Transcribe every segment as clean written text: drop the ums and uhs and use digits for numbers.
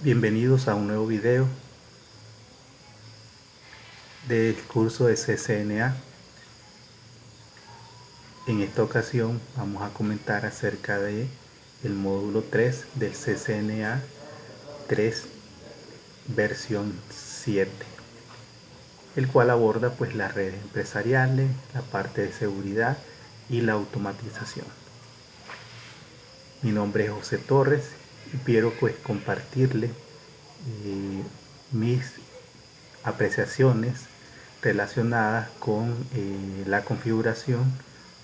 Bienvenidos a un nuevo video del curso de CCNA. En esta ocasión vamos a comentar acerca de el módulo 3 del CCNA 3 versión 7, el cual aborda pues las redes empresariales, la parte de seguridad y la automatización. Mi nombre es José Torres y quiero pues compartirles mis apreciaciones relacionadas con la configuración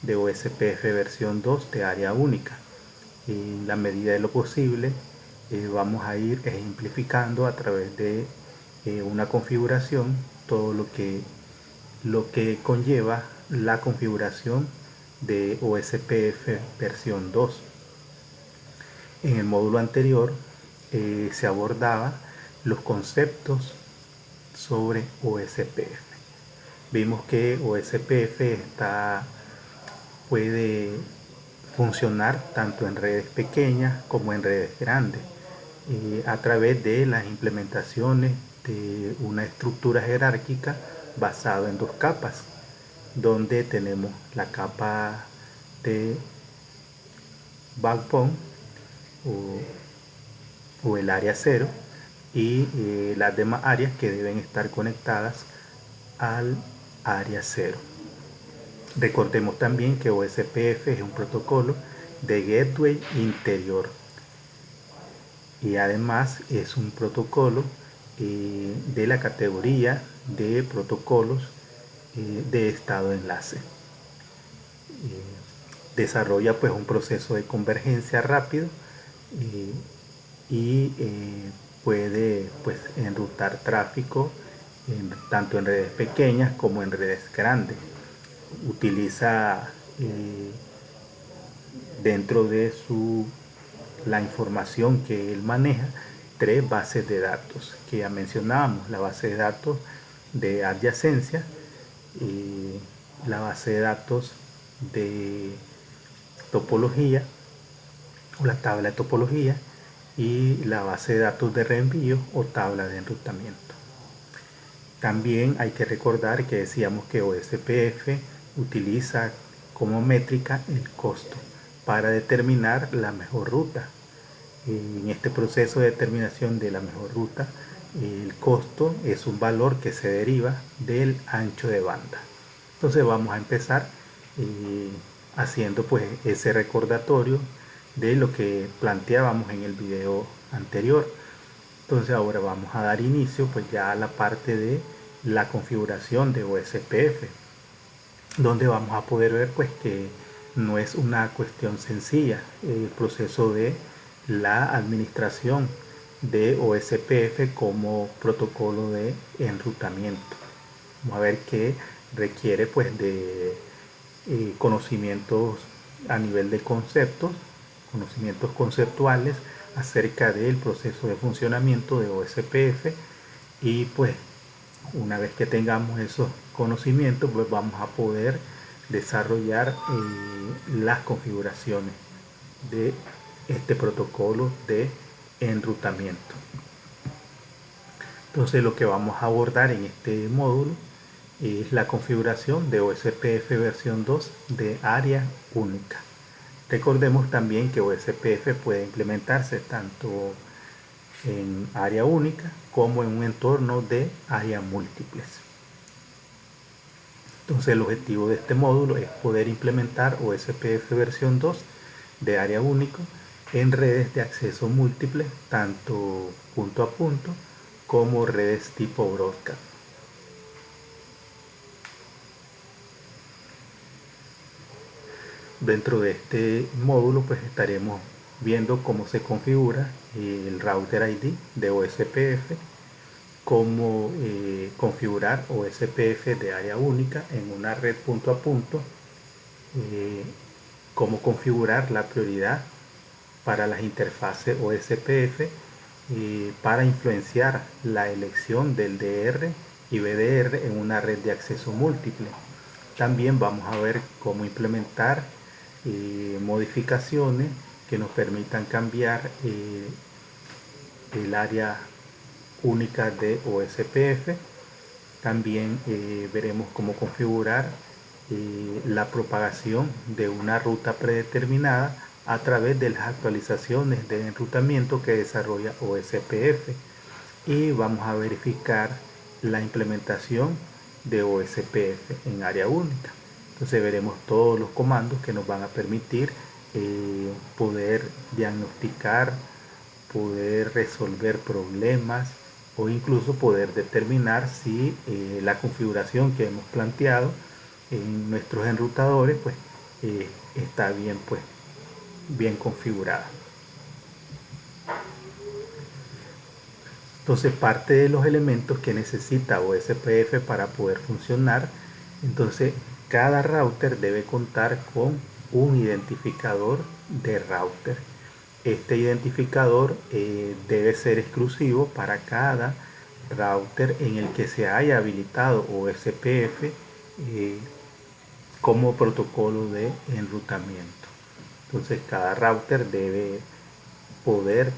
de OSPF versión 2 de área única. En la medida de lo posible vamos a ir ejemplificando a través de una configuración todo lo que conlleva la configuración de OSPF versión 2. En el módulo anterior se abordaba los conceptos sobre OSPF. Vimos que OSPF puede funcionar tanto en redes pequeñas como en redes grandes a través de las implementaciones de una estructura jerárquica basada en dos capas, donde tenemos la capa de backbone o el área 0 y las demás áreas que deben estar conectadas al área 0. Recordemos también que OSPF es un protocolo de gateway interior y además es un protocolo de la categoría de protocolos de estado enlace. Desarrolla pues un proceso de convergencia rápido y puede pues enrutar tráfico tanto en redes pequeñas como en redes grandes. Utiliza dentro de la información que él maneja 3 bases de datos que ya mencionábamos: la base de datos de adyacencia, la base de datos de topología o la tabla de topología y la base de datos de reenvío o tabla de enrutamiento. También hay que recordar que decíamos que OSPF utiliza como métrica el costo para determinar la mejor ruta. En este proceso de determinación de la mejor ruta, el costo es un valor que se deriva del ancho de banda. Entonces vamos a empezar haciendo pues ese recordatorio de lo que planteábamos en el video anterior. Entonces ahora vamos a dar inicio pues ya a la parte de la configuración de OSPF, donde vamos a poder ver pues que no es una cuestión sencilla el proceso de la administración de OSPF como protocolo de enrutamiento. Vamos a ver que requiere pues de conocimientos a nivel de conceptos, conocimientos conceptuales acerca del proceso de funcionamiento de OSPF, y pues una vez que tengamos esos conocimientos pues vamos a poder desarrollar las configuraciones de este protocolo de enrutamiento. Entonces lo que vamos a abordar en este módulo es la configuración de OSPF versión 2 de área única. Recordemos también que OSPF puede implementarse tanto en área única como en un entorno de áreas múltiples. Entonces el objetivo de este módulo es poder implementar OSPF versión 2 de área única en redes de acceso múltiple, tanto punto a punto como redes tipo broadcast. Dentro de este módulo pues estaremos viendo cómo se configura el router ID de OSPF, cómo configurar OSPF de área única en una red punto a punto, cómo configurar la prioridad para las interfaces OSPF para influenciar la elección del DR y BDR en una red de acceso múltiple. También vamos a ver cómo implementar modificaciones que nos permitan cambiar el área única de OSPF. También veremos cómo configurar la propagación de una ruta predeterminada a través de las actualizaciones de enrutamiento que desarrolla OSPF, y vamos a verificar la implementación de OSPF en área única. Entonces veremos todos los comandos que nos van a permitir poder diagnosticar, poder resolver problemas o incluso poder determinar si la configuración que hemos planteado en nuestros enrutadores pues está bien configurada. Entonces, parte de los elementos que necesita OSPF para poder funcionar, entonces cada router debe contar con un identificador de router. Este identificador debe ser exclusivo para cada router en el que se haya habilitado OSPF como protocolo de enrutamiento. Entonces cada router debe poder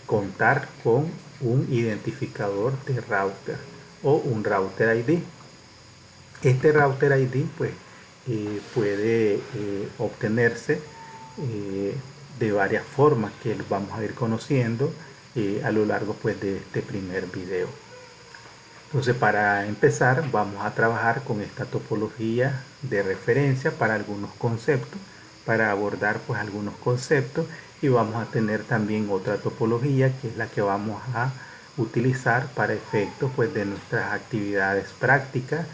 contar con un identificador de router o un router ID. Este router ID pues puede obtenerse de varias formas que vamos a ir conociendo a lo largo pues de este primer video. Entonces, para empezar vamos a trabajar con esta topología de referencia para algunos conceptos, para abordar pues algunos conceptos, y vamos a tener también otra topología que es la que vamos a utilizar para efectos pues de nuestras actividades prácticas,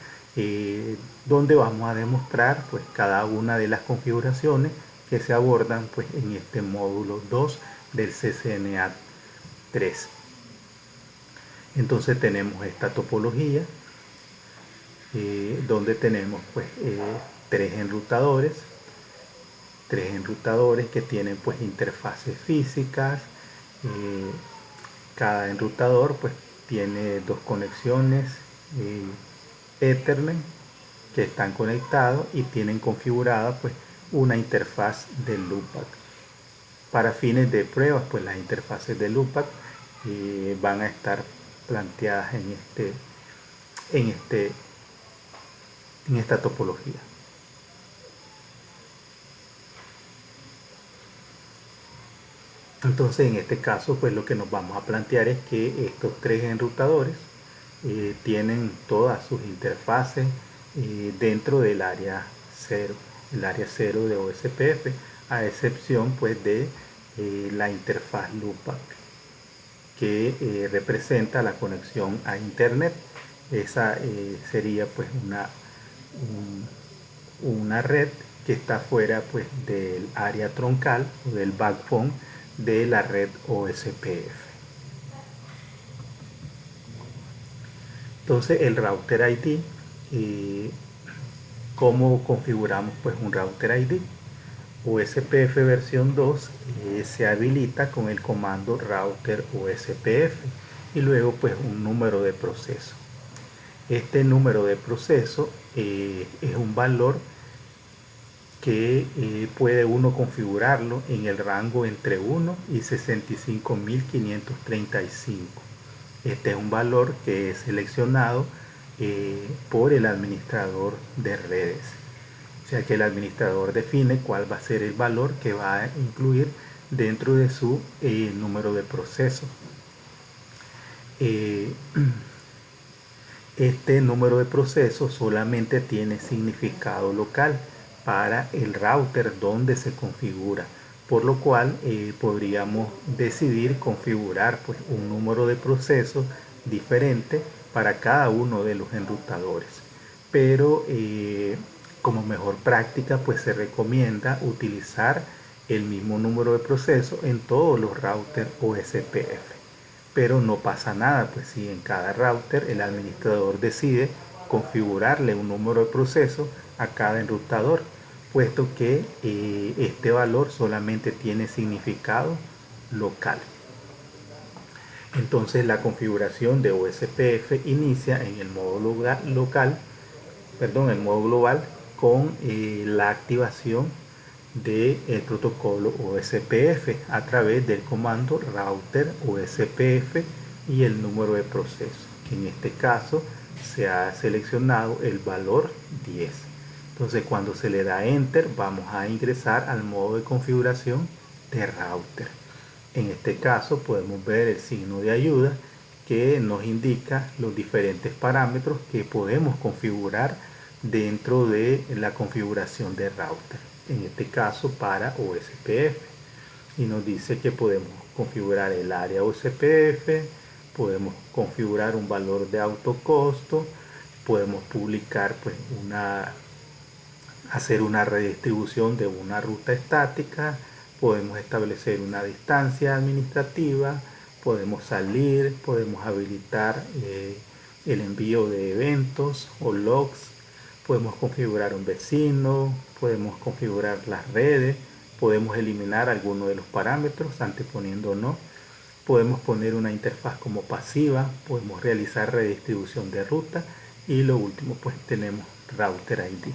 donde vamos a demostrar pues cada una de las configuraciones que se abordan pues en este módulo 2 del CCNA 3. Entonces tenemos esta topología donde tenemos pues tres enrutadores que tienen pues interfaces físicas. Cada enrutador pues tiene dos conexiones Ethernet que están conectados y tienen configurada pues una interfaz de loopback. Para fines de pruebas pues las interfaces de loopback van a estar planteadas en esta topología. Entonces en este caso pues lo que nos vamos a plantear es que estos tres enrutadores tienen todas sus interfaces dentro del área 0, el área 0 de OSPF, a excepción pues de la interfaz loopback, que representa la conexión a internet. Esa sería pues una red que está fuera pues del área troncal o del backbone de la red OSPF. Entonces el router ID, ¿cómo configuramos pues un router ID? OSPF versión 2 se habilita con el comando router OSPF y luego pues un número de proceso. Este número de proceso es un valor que puede uno configurarlo en el rango entre 1 y 65.535. Este es un valor que es seleccionado por el administrador de redes. O sea que el administrador define cuál va a ser el valor que va a incluir dentro de su número de proceso. Este número de proceso solamente tiene significado local para el router donde se configura, por lo cual podríamos decidir configurar pues un número de proceso diferente para cada uno de los enrutadores, pero como mejor práctica pues se recomienda utilizar el mismo número de proceso en todos los routers OSPF. Pero no pasa nada pues si en cada router el administrador decide configurarle un número de proceso a cada enrutador, puesto que este valor solamente tiene significado local. Entonces la configuración de OSPF inicia en el modo global con la activación del protocolo OSPF a través del comando router OSPF y el número de proceso, que en este caso se ha seleccionado el valor 10. Entonces cuando se le da enter vamos a ingresar al modo de configuración de router. En este caso podemos ver el signo de ayuda que nos indica los diferentes parámetros que podemos configurar dentro de la configuración de router, en este caso para OSPF, y nos dice que podemos configurar el área OSPF, podemos configurar un valor de autocosto, podemos publicar pues hacer una redistribución de una ruta estática, podemos establecer una distancia administrativa, podemos salir, podemos habilitar el envío de eventos o logs, podemos configurar un vecino, podemos configurar las redes, podemos eliminar alguno de los parámetros anteponiendo no, podemos poner una interfaz como pasiva, podemos realizar redistribución de ruta y lo último pues tenemos router ID,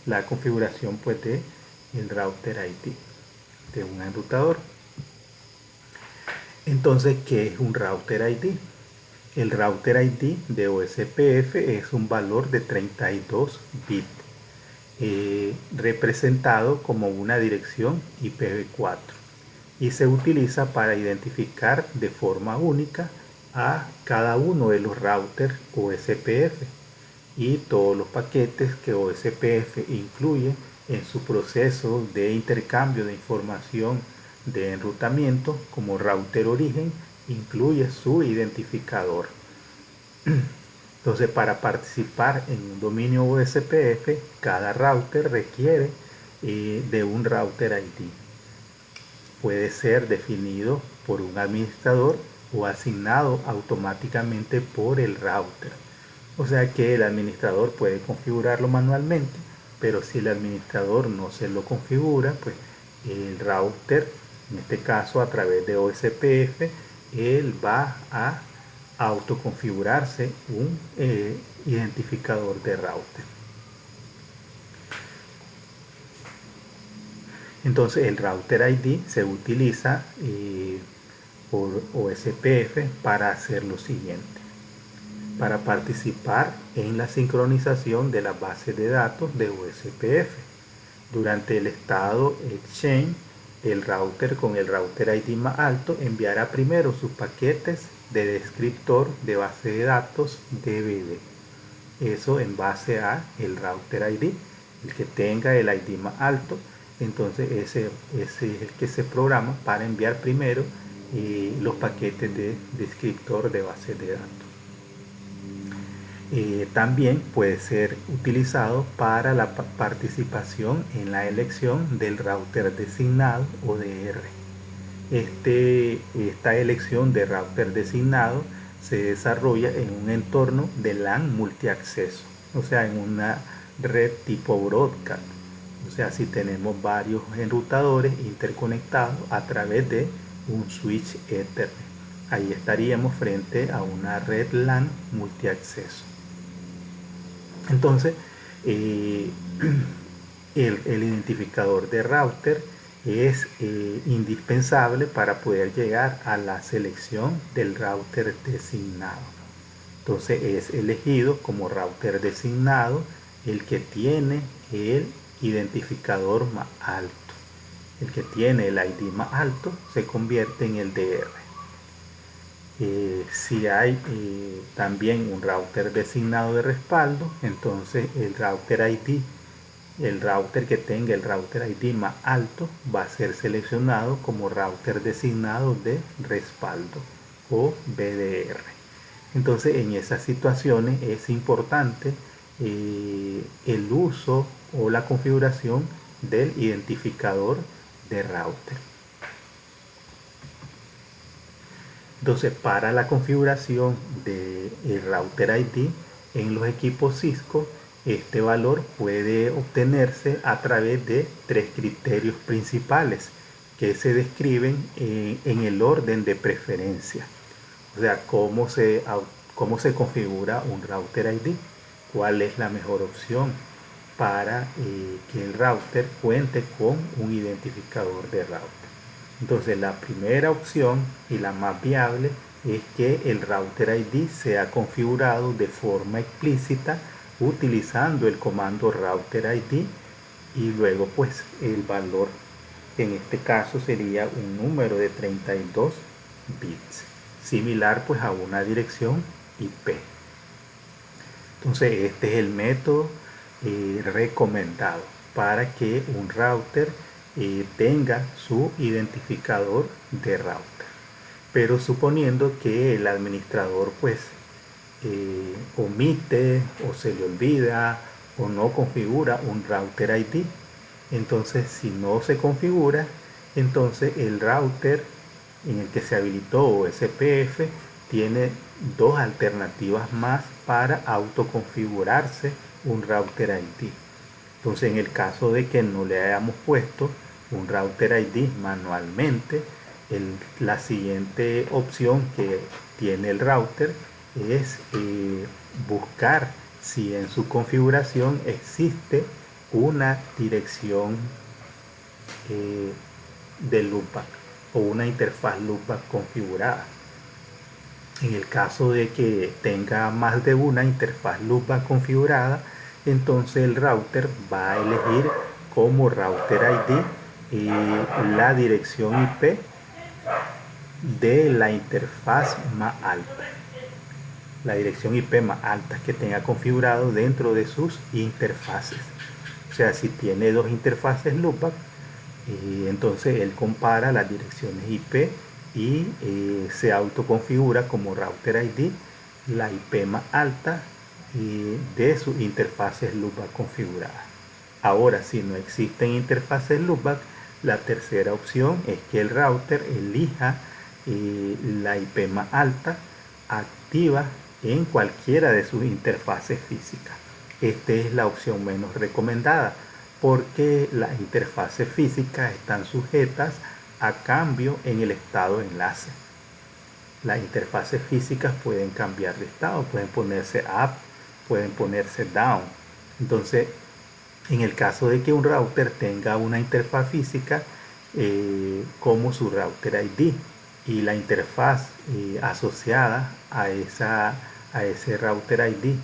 la configuración pues de el router ID de un enrutador. Entonces, ¿qué es un router ID? El router ID de OSPF es un valor de 32 bits representado como una dirección IPv4 y se utiliza para identificar de forma única a cada uno de los routers OSPF y todos los paquetes que OSPF incluye en su proceso de intercambio de información de enrutamiento. Como router origen incluye su identificador. Entonces, para participar en un dominio OSPF, cada router requiere de un router ID. Puede ser definido por un administrador o asignado automáticamente por el router. O sea que el administrador puede configurarlo manualmente, pero si el administrador no se lo configura, pues el router, en este caso a través de OSPF, él va a autoconfigurarse un identificador de router. Entonces el router ID se utiliza por OSPF para hacer lo siguiente: para participar en la sincronización de la base de datos de OSPF. Durante el estado Exchange, el router con el router ID más alto enviará primero sus paquetes de descriptor de base de datos DBD. Eso en base a el router ID. El que tenga el ID más alto, entonces ese es el que se programa para enviar primero los paquetes de descriptor de base de datos. También puede ser utilizado para la participación en la elección del router designado o DR. Esta elección de router designado se desarrolla en un entorno de LAN multiacceso, o sea, en una red tipo broadcast. O sea, si tenemos varios enrutadores interconectados a través de un switch Ethernet, ahí estaríamos frente a una red LAN multiacceso. Entonces, el identificador de router es indispensable para poder llegar a la selección del router designado. Entonces es elegido como router designado el que tiene el identificador más alto. El que tiene el ID más alto se convierte en el DR. Si hay también un router designado de respaldo, entonces el router que tenga el router ID más alto va a ser seleccionado como router designado de respaldo o BDR. Entonces en esas situaciones es importante el uso o la configuración del identificador de router. Entonces, para la configuración del router ID en los equipos Cisco, este valor puede obtenerse a través de tres criterios principales que se describen en el orden de preferencia. O sea, cómo se configura un router ID, cuál es la mejor opción, para que el router cuente con un identificador de router. Entonces la primera opción y la más viable es que el router ID sea configurado de forma explícita utilizando el comando router ID y luego pues el valor en este caso sería un número de 32 bits, similar pues a una dirección IP. Entonces este es el método recomendado para que un router tenga su identificador de router. Pero suponiendo que el administrador pues omite o se le olvida o no configura un router ID, entonces si no se configura, entonces el router en el que se habilitó SPF tiene dos alternativas más para autoconfigurarse un router ID. Entonces en el caso de que no le hayamos puesto un router ID manualmente, la siguiente opción que tiene el router es buscar si en su configuración existe una dirección de loopback o una interfaz loopback configurada. En el caso de que tenga más de una interfaz loopback configurada, entonces el router va a elegir como router ID la dirección IP de la interfaz más alta, la dirección IP más alta que tenga configurado dentro de sus interfaces. O sea, si tiene dos interfaces loopback, entonces él compara las direcciones IP y se autoconfigura como router ID la IP más alta de sus interfaces loopback configuradas. Ahora, si no existen interfaces loopback, la tercera opción es que el router elija la IP más alta activa en cualquiera de sus interfaces físicas. Esta es la opción menos recomendada porque las interfaces físicas están sujetas a cambio en el estado de enlace. Las interfaces físicas pueden cambiar de estado, pueden ponerse up, pueden ponerse down. Entonces, en el caso de que un router tenga una interfaz física como su router ID y la interfaz asociada a ese router ID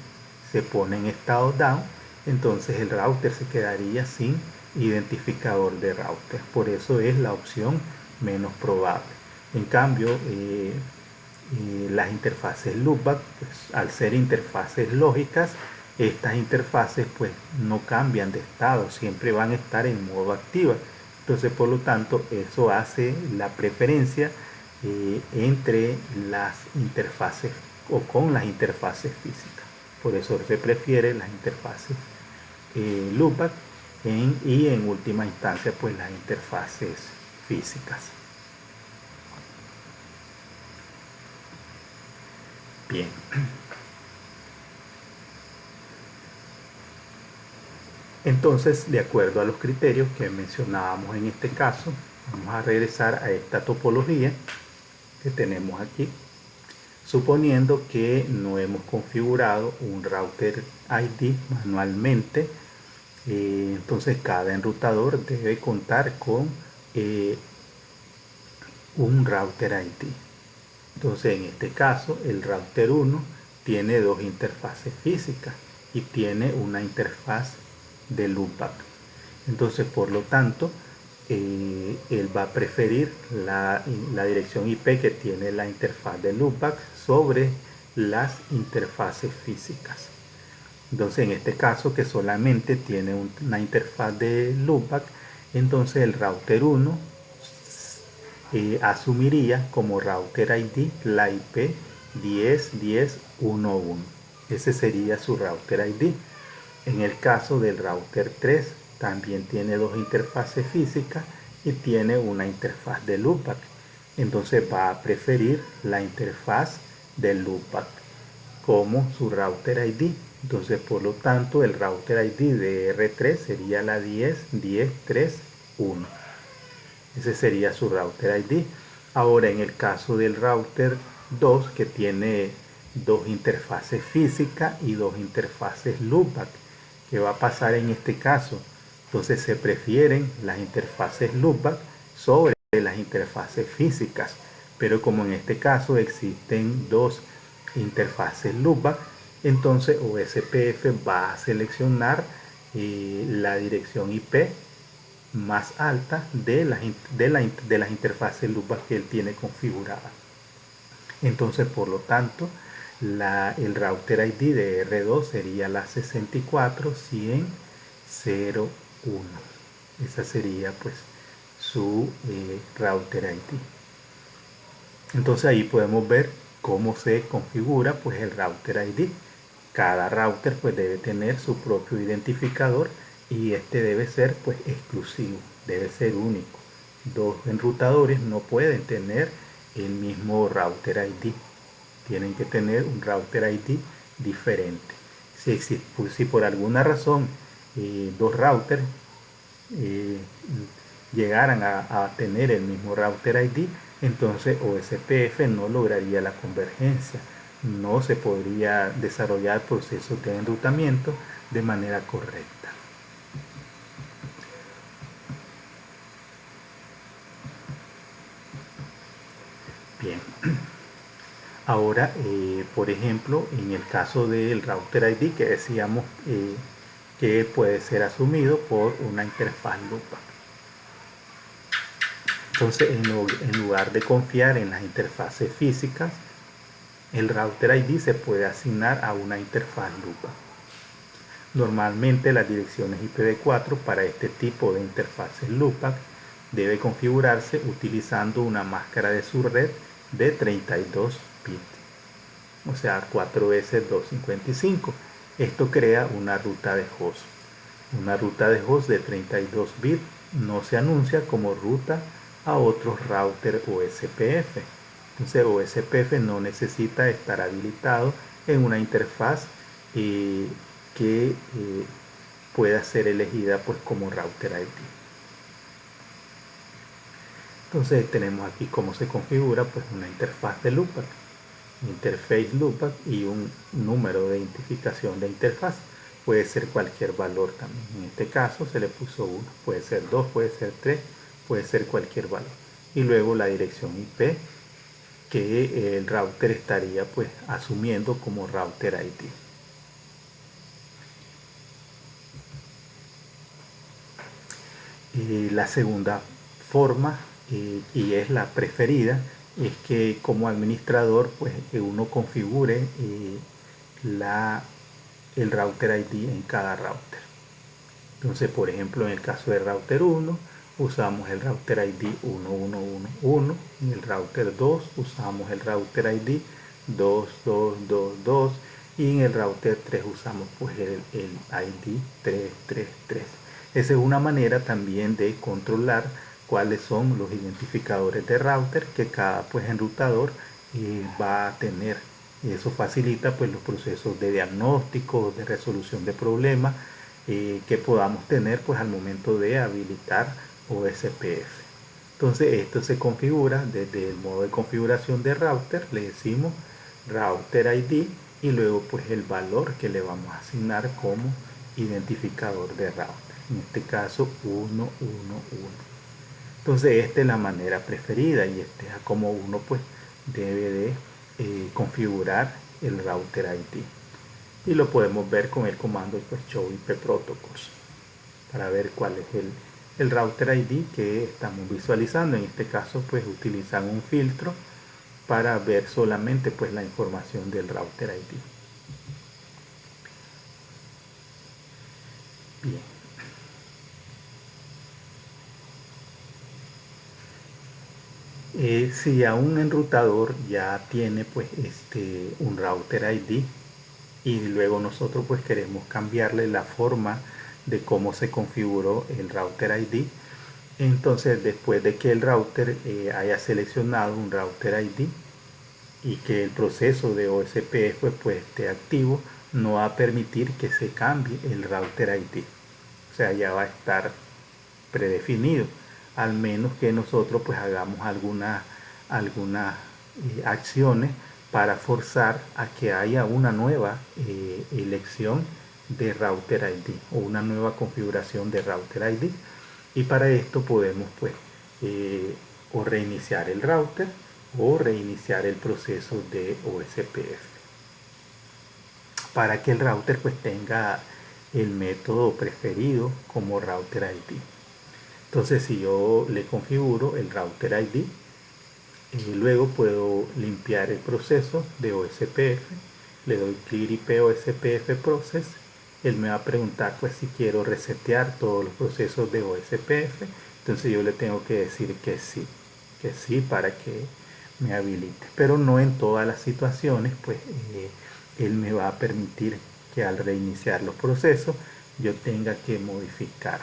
se pone en estado down, entonces el router se quedaría sin identificador de router. Por eso es la opción menos probable. En cambio, las interfaces loopback, pues, al ser interfaces lógicas, estas interfaces pues no cambian de estado, siempre van a estar en modo activa. Entonces, por lo tanto, eso hace la preferencia entre las interfaces o con las interfaces físicas. Por eso se prefiere las interfaces loopback y en última instancia pues las interfaces físicas. Bien. Entonces, de acuerdo a los criterios que mencionábamos en este caso, vamos a regresar a esta topología que tenemos aquí, suponiendo que no hemos configurado un router ID manualmente. Entonces cada enrutador debe contar con un router ID. Entonces en este caso el router 1 tiene dos interfaces físicas y tiene una interfaz de loopback. Entonces por lo tanto él va a preferir la dirección IP que tiene la interfaz de loopback sobre las interfaces físicas. Entonces en este caso que solamente tiene una interfaz de loopback, entonces el router 1 asumiría como router ID la IP 10.10.1.1. Ese sería su router ID. En el caso del router 3 también tiene dos interfaces físicas y tiene una interfaz de loopback. Entonces va a preferir la interfaz de loopback como su router ID. Entonces por lo tanto el router ID de R3 sería la 10.10.3.1. Ese sería su router ID. Ahora en el caso del router 2 que tiene dos interfaces físicas y dos interfaces loopback, ¿Qué va a pasar en este caso? Entonces se prefieren las interfaces loopback sobre las interfaces físicas, pero como en este caso existen dos interfaces loopback, entonces OSPF va a seleccionar la dirección IP más alta de las interfaces loopback que él tiene configurada. Entonces, por lo tanto, el router ID de R2 sería la 64.100.0.1. Esa sería pues su router ID. Entonces ahí podemos ver cómo se configura pues el router ID. Cada router pues debe tener su propio identificador y este debe ser pues exclusivo, debe ser único. Dos enrutadores no pueden tener el mismo router ID, tienen que tener un router ID diferente. Si por alguna razón dos routers eh, llegaran a tener el mismo router ID, entonces OSPF no lograría la convergencia, no se podría desarrollar procesos de enrutamiento de manera correcta. Bien, ahora por ejemplo en el caso del router ID que decíamos que puede ser asumido por una interfaz loopback. Entonces en lugar de confiar en las interfaces físicas, el router ID se puede asignar a una interfaz loopback. Normalmente las direcciones IPv4 para este tipo de interfaces loopback debe configurarse utilizando una máscara de subred de 32 bits, o sea 4S255. Esto crea una ruta de host. Una ruta de host de 32 bits no se anuncia como ruta a otros router OSPF. Entonces OSPF no necesita estar habilitado en una interfaz que pueda ser elegida pues como router ID. Entonces tenemos aquí cómo se configura pues una interfaz de loopback, interface loopback y un número de identificación de interfaz. Puede ser cualquier valor también. En este caso se le puso 1, puede ser 2, puede ser 3, puede ser cualquier valor. Y luego la dirección IP que el router estaría pues asumiendo como router ID. La segunda forma, y es la preferida, es que como administrador pues uno configure el router ID en cada router. Entonces, por ejemplo, en el caso del router 1 usamos el router ID 1111, en el router 2 usamos el router ID 2222 y en el router 3 usamos pues el ID 333. Esa es una manera también de controlar cuáles son los identificadores de router que cada pues enrutador va a tener. Y eso facilita pues los procesos de diagnóstico, de resolución de problemas que podamos tener pues al momento de habilitar OSPF. Entonces esto se configura desde el modo de configuración de router, le decimos router ID y luego pues el valor que le vamos a asignar como identificador de router, en este caso 111. Entonces esta es la manera preferida y esta es como uno pues debe de configurar el router ID. Y lo podemos ver con el comando pues, show IP protocols para ver cuál es el router ID que estamos visualizando. En este caso pues utilizan un filtro para ver solamente pues la información del router ID. Bien. Si a un enrutador ya tiene pues un router ID y luego nosotros pues queremos cambiarle la forma de cómo se configuró el router ID, entonces después de que el router haya seleccionado un router ID y que el proceso de OSPF pues esté activo, no va a permitir que se cambie el router ID, o sea ya va a estar predefinido, al menos que nosotros pues hagamos algunas acciones para forzar a que haya una nueva elección de router ID o una nueva configuración de router ID. Y para esto podemos pues o reiniciar el router o reiniciar el proceso de OSPF para que el router pues tenga el método preferido como router ID. Entonces si yo le configuro el router ID, luego puedo limpiar el proceso de OSPF, le doy clear IP OSPF process, él me va a preguntar pues si quiero resetear todos los procesos de OSPF, entonces yo le tengo que decir que sí para que me habilite, pero no en todas las situaciones pues él me va a permitir que al reiniciar los procesos yo tenga que modificar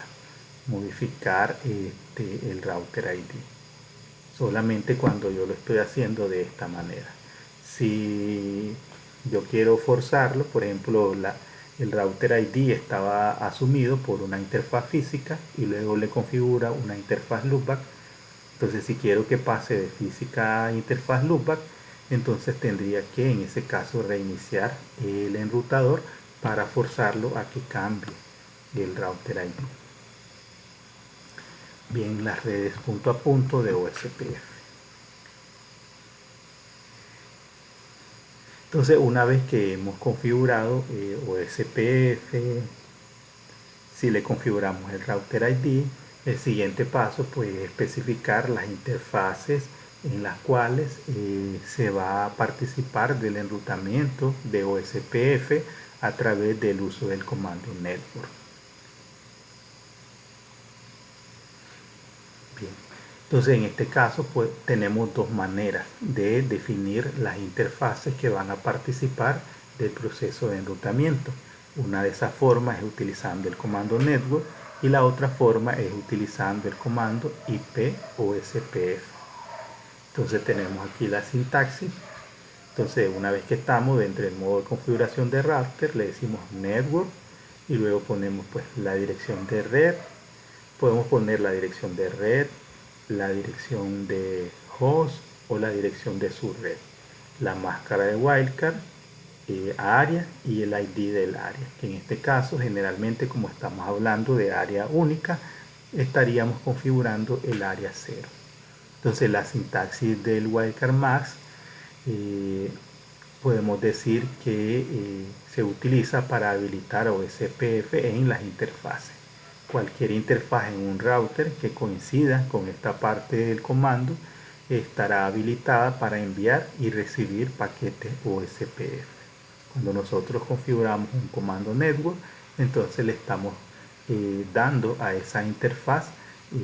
el router ID. Solamente cuando yo lo estoy haciendo de esta manera. Si yo quiero forzarlo, por ejemplo, el router ID estaba asumido por una interfaz física y luego le configura una interfaz loopback. Entonces, si quiero que pase de física a interfaz loopback, entonces tendría que en ese caso reiniciar el enrutador para forzarlo a que cambie el router ID. Bien, las redes punto a punto de OSPF. Entonces, una vez que hemos configurado OSPF, si le configuramos el router ID, el siguiente paso pues es especificar las interfaces en las cuales se va a participar del enrutamiento de OSPF a través del uso del comando network. Bien. Entonces en este caso pues tenemos dos maneras de definir las interfaces que van a participar del proceso de enrutamiento. Una de esas formas es utilizando el comando network y la otra forma es utilizando el comando IP OSPF. Entonces tenemos aquí la sintaxis. Entonces una vez que estamos dentro del modo de configuración de router le decimos network y luego ponemos pues la dirección de red. Podemos poner la dirección de red, la dirección de host o la dirección de su red, la máscara de wildcard, área y el ID del área, que en este caso generalmente como estamos hablando de área única estaríamos configurando el área 0. Entonces la sintaxis del wildcard max podemos decir que se utiliza para habilitar OSPF en las interfaces. Cualquier interfaz en un router que coincida con esta parte del comando estará habilitada para enviar y recibir paquetes OSPF. Cuando nosotros configuramos un comando network, entonces le estamos dando a esa interfaz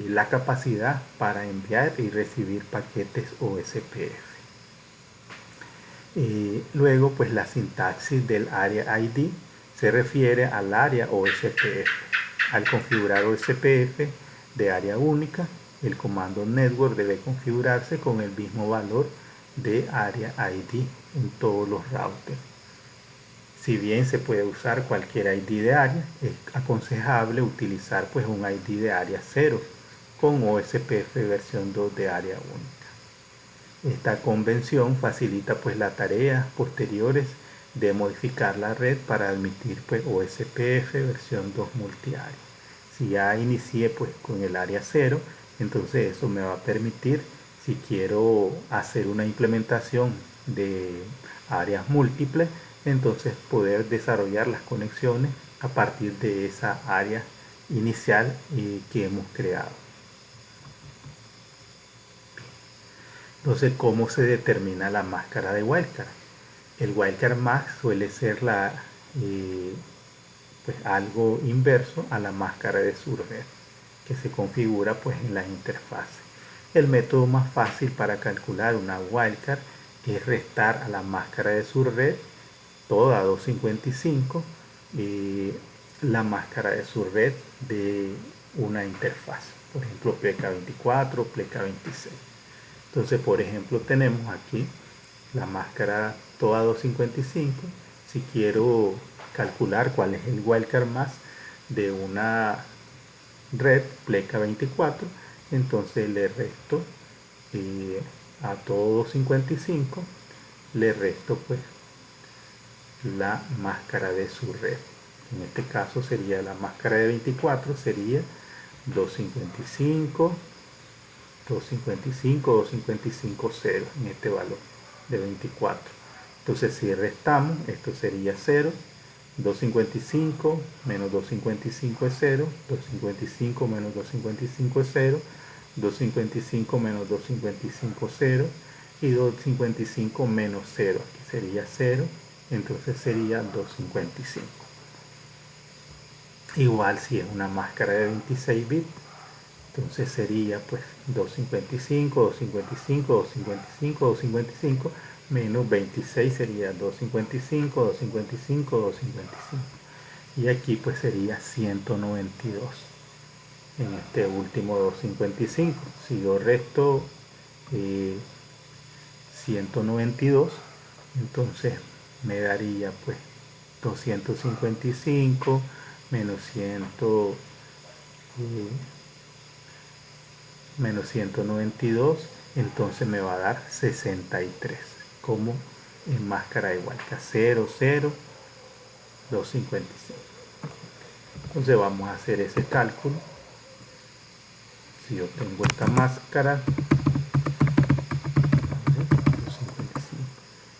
la capacidad para enviar y recibir paquetes OSPF. Luego, pues la sintaxis del área ID se refiere al área OSPF. Al configurar OSPF de área única, el comando network debe configurarse con el mismo valor de área ID en todos los routers. Si bien se puede usar cualquier ID de área, es aconsejable utilizar pues un ID de área 0 con OSPF versión 2 de área única. Esta convención facilita pues las tareas posteriores de modificar la red para admitir pues OSPF versión 2 multiárea. Si ya inicié pues con el área 0, entonces eso me va a permitir, si quiero hacer una implementación de áreas múltiples, entonces poder desarrollar las conexiones a partir de esa área inicial que hemos creado. Entonces, ¿cómo se determina la máscara de wildcard? El wildcard max suele ser pues algo inverso a la máscara de subred, que se configura pues en las interfaces. El método más fácil para calcular una wildcard es restar a la máscara de subred toda 255 la máscara de subred de una interfaz, por ejemplo PK24, PK26. Entonces, por ejemplo, tenemos aquí la máscara toda 255. Si quiero calcular cuál es el wildcard más de una red PK24, entonces le resto a todo 255, le resto pues la máscara de su red. En este caso sería la máscara de 24, sería 255, 255, 255, 0 en este valor de 24. Entonces si restamos, esto sería 0, 255 menos 255 es 0, 255 menos 255 es 0, 255 menos 255 es 0 y 255 menos 0, aquí sería 0, entonces sería 255. Igual si es una máscara de 26 bits, entonces sería pues 255, 255, 255, 255, menos 26 sería 255, 255, 255. Y aquí pues sería 192 en este último 255. Si yo resto 192, entonces me daría pues 255 menos 192, entonces me va a dar 63 como en máscara de Wildcard. 0, 0, 255. Entonces vamos a hacer ese cálculo. Si yo tengo esta máscara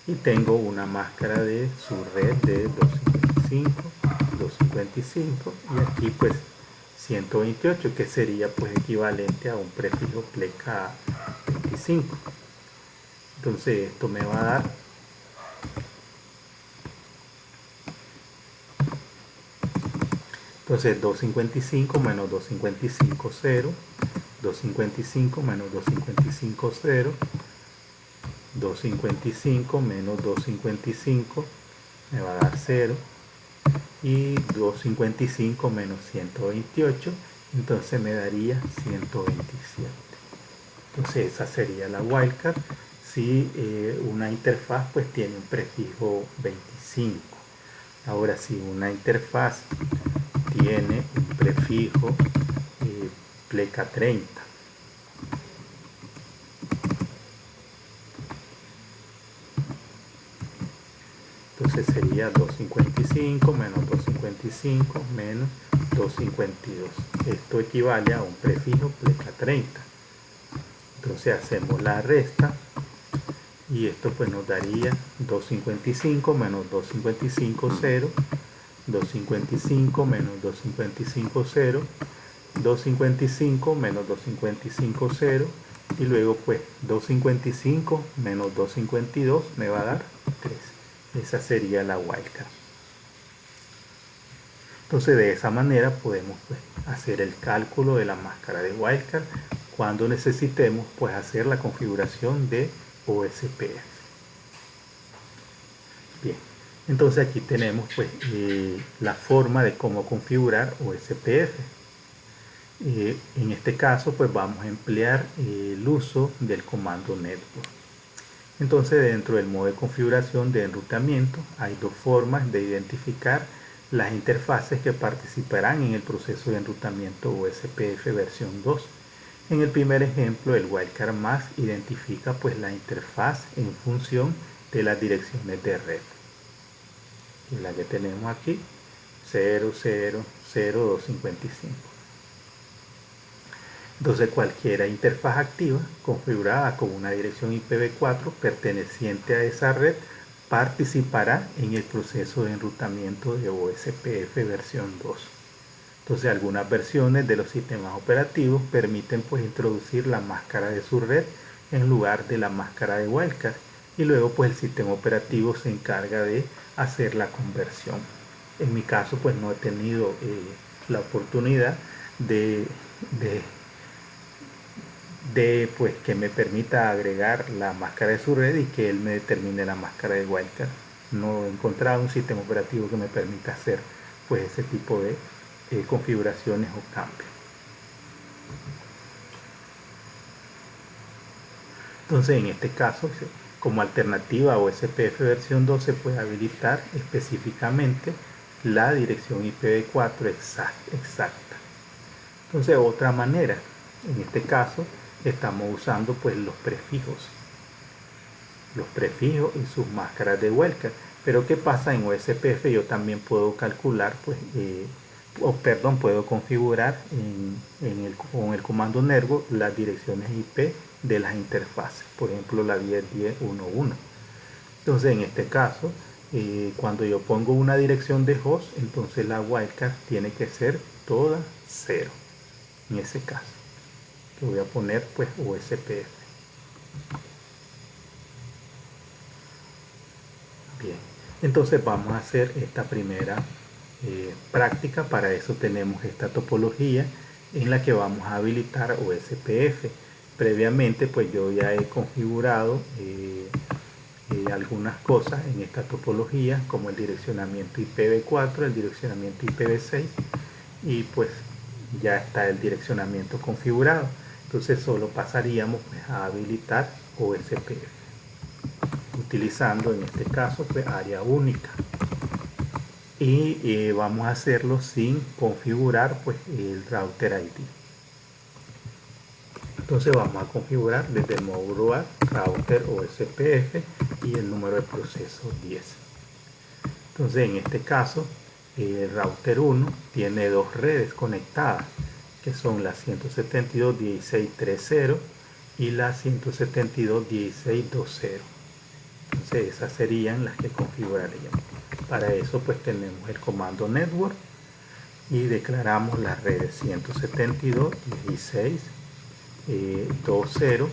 y tengo una máscara de su red de 255, 255 y aquí pues 128, que sería pues equivalente a un prefijo pleca 25. Entonces esto me va a dar entonces 255 menos 255, 0, 255 menos 255, 0, 255 menos 255 me va a dar 0 y 255 menos 128, entonces me daría 127. Entonces esa sería la wildcard si una interfaz pues tiene un prefijo 25. Ahora si una interfaz tiene un prefijo pleca 30, entonces sería 255 menos 255 menos 252. Esto equivale a un prefijo pleca 30. Entonces hacemos la resta y esto pues nos daría 255 menos 255, 0, 255 menos 255, 0, 255 menos 255, 0 y luego pues 255 menos 252 me va a dar 3. Esa sería la wildcard. Entonces de esa manera podemos pues hacer el cálculo de la máscara de wildcard cuando necesitemos pues hacer la configuración de OSPF. Bien, entonces aquí tenemos pues la forma de cómo configurar OSPF. En este caso pues vamos a emplear el uso del comando network. Entonces dentro del modo de configuración de enrutamiento hay dos formas de identificar las interfaces que participarán en el proceso de enrutamiento OSPF versión 2. En el primer ejemplo, el wildcard mask identifica pues la interfaz en función de las direcciones de red. Y la que tenemos aquí, 0000255. Entonces cualquier interfaz activa configurada con una dirección IPv4 perteneciente a esa red participará en el proceso de enrutamiento de OSPF versión 2. Entonces algunas versiones de los sistemas operativos permiten pues introducir la máscara de su red en lugar de la máscara de wildcard y luego pues el sistema operativo se encarga de hacer la conversión. En mi caso pues no he tenido la oportunidad de pues que me permita agregar la máscara de su red y que él me determine la máscara de wildcard. No he encontrado un sistema operativo que me permita hacer pues ese tipo de configuraciones o cambios. Entonces en este caso como alternativa a OSPF versión 2 se puede habilitar específicamente la dirección IPv4 exacta. Entonces otra manera, en este caso estamos usando pues los prefijos y sus máscaras de wildcard. Pero ¿qué pasa en OSPF? Yo también puedo calcular, pues, puedo configurar con el comando nervo las direcciones IP de las interfaces, por ejemplo la 10.10.1.1. Entonces en este caso, cuando yo pongo una dirección de host, entonces la wildcard tiene que ser toda 0. En ese caso, que voy a poner pues OSPF. Bien, entonces vamos a hacer esta primera práctica. Para eso tenemos esta topología en la que vamos a habilitar OSPF. Previamente pues yo ya he configurado algunas cosas en esta topología, como el direccionamiento IPv4, el direccionamiento IPv6, y pues ya está el direccionamiento configurado. Entonces solo pasaríamos pues, a habilitar OSPF utilizando en este caso pues área única, y vamos a hacerlo sin configurar pues el router ID. Entonces vamos a configurar desde el módulo A router OSPF y el número de proceso 10. Entonces en este caso el router 1 tiene dos redes conectadas, que son la 172.16.3.0 y la 172.16.2.0. Entonces esas serían las que configuraríamos. Para eso pues tenemos el comando network y declaramos las redes 172.16.2.0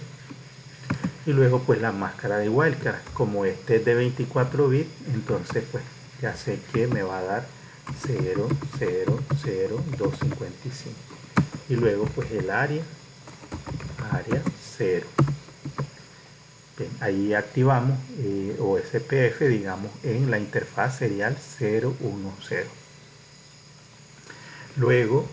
y luego pues la máscara de wildcard. Como este es de 24 bits, entonces pues ya sé que me va a dar 0.0.0.255 y luego pues el área 0. Bien, ahí activamos OSPF, digamos, en la interfaz serial 010. Luego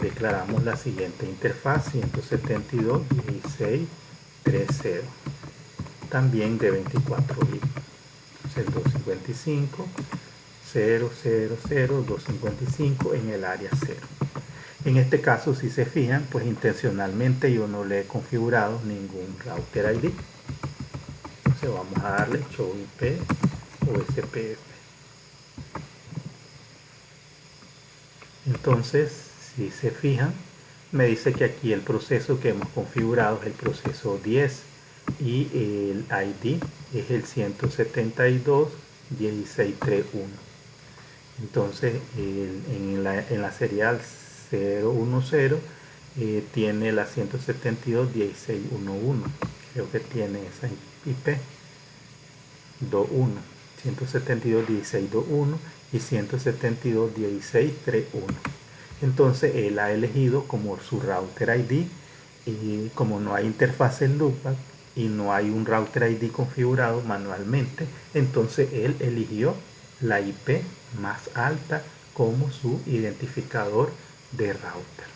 declaramos la siguiente interfaz 172.16.3.0, también de 24 bits. Entonces 255, 0.0.0.255 en el área 0. En este caso, si se fijan, pues intencionalmente yo no le he configurado ningún router ID. Entonces vamos a darle show IP OSPF. Entonces, si se fijan, me dice que aquí el proceso que hemos configurado es el proceso 10 y el ID es el 172.16.3.1. Entonces en la serial 010 tiene la 172.16.1.1. Creo que tiene esa IP 2.1, 172.16.2.1 y 172.16.3.1. Entonces él ha elegido como su router ID, y como no hay interfaz en loopback y no hay un router ID configurado manualmente, entonces él eligió la IP más alta como su identificador de router.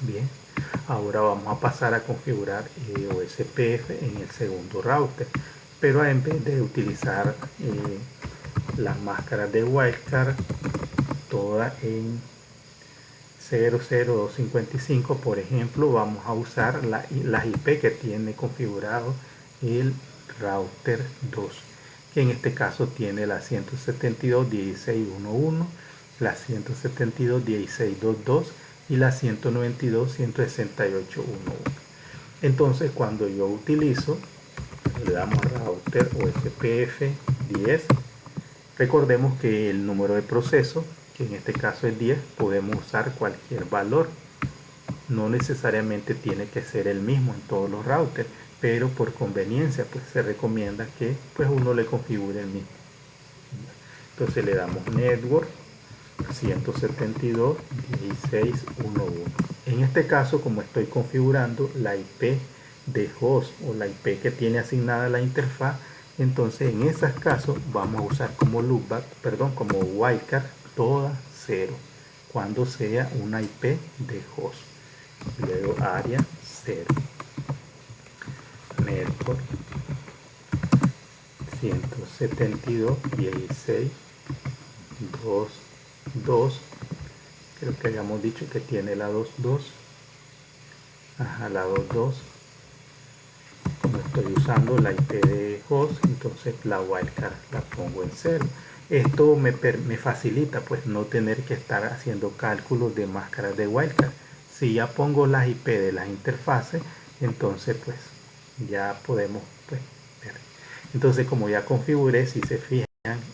Bien, ahora vamos a pasar a configurar OSPF en el segundo router, pero en vez de utilizar las máscaras de wildcard todas en 0.0.255, por ejemplo, vamos a usar las IP que tiene configurado el router 2, que en este caso tiene la 172.16.1.1, la 172.16.2.2 y la 192.168.1.1. Entonces cuando yo utilizo, le damos router OSPF 10, recordemos que el número de proceso, que en este caso es 10, podemos usar cualquier valor. No necesariamente tiene que ser el mismo en todos los routers, pero por conveniencia pues se recomienda que pues uno le configure el mismo. Entonces le damos network 172.16.1.1. En este caso, como estoy configurando la IP de host o la IP que tiene asignada la interfaz, entonces en esos casos vamos a usar como loopback, como wildcard toda 0 cuando sea una IP de host. Luego área 0, network 172.16.2.2, creo que habíamos dicho que tiene la 2.2, la 2.2. Como estoy usando la IP de host, entonces la wildcard la pongo en 0. Esto me facilita pues no tener que estar haciendo cálculos de máscaras de wildcard. Si ya pongo las IP de las interfaces, entonces pues ya podemos pues, ver. Entonces como ya configuré, si se fijan,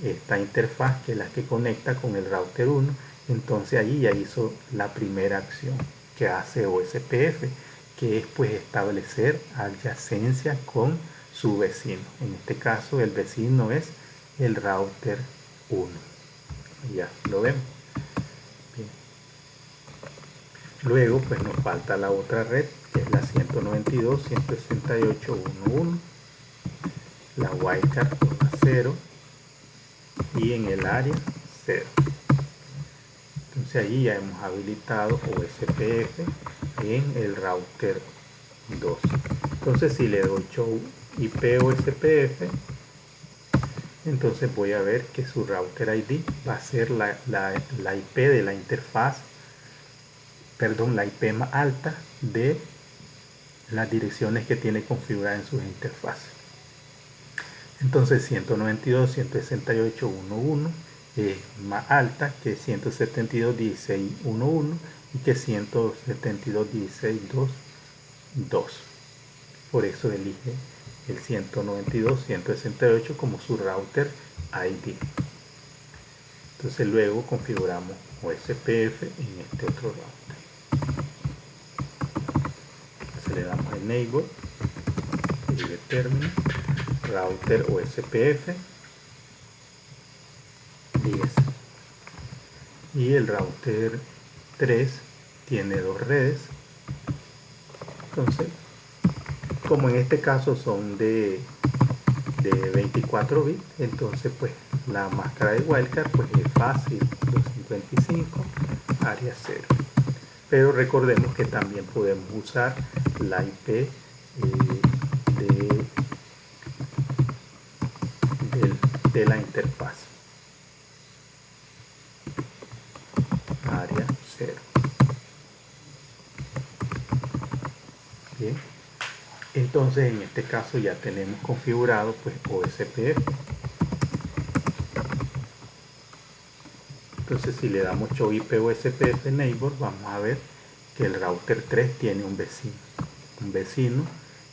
esta interfaz que es la que conecta con el router 1, entonces allí ya hizo la primera acción que hace OSPF, que es pues establecer adyacencia con su vecino. En este caso el vecino es el router 1. Ya lo vemos. Bien. Luego pues nos falta la otra red, que es la 192.168.1.1, la wildcard a 0 y en el área 0. Entonces allí ya hemos habilitado OSPF en el router 2. Entonces si le doy show IP OSPF, entonces voy a ver que su router ID va a ser la IP de la interfaz, perdón, la IP más alta de las direcciones que tiene configurada en sus interfaces. Entonces 192.168.1.1 es más alta que 172.16.1.1 y que 172.16.2.2. Por eso elige el 192.168 como su router ID. Entonces luego configuramos OSPF en este otro router. Entonces le damos Enable, escribe término, router OSPF 10. Y el router 3 tiene dos redes. Entonces, como en este caso son de 24 bits, entonces pues la máscara de wildcard pues es fácil, 255, área 0. Pero recordemos que también podemos usar la IP de la interfaz, área 0. Bien. Entonces en este caso ya tenemos configurado pues OSPF. Entonces si le damos show IP OSPF neighbor, vamos a ver que el router 3 tiene un vecino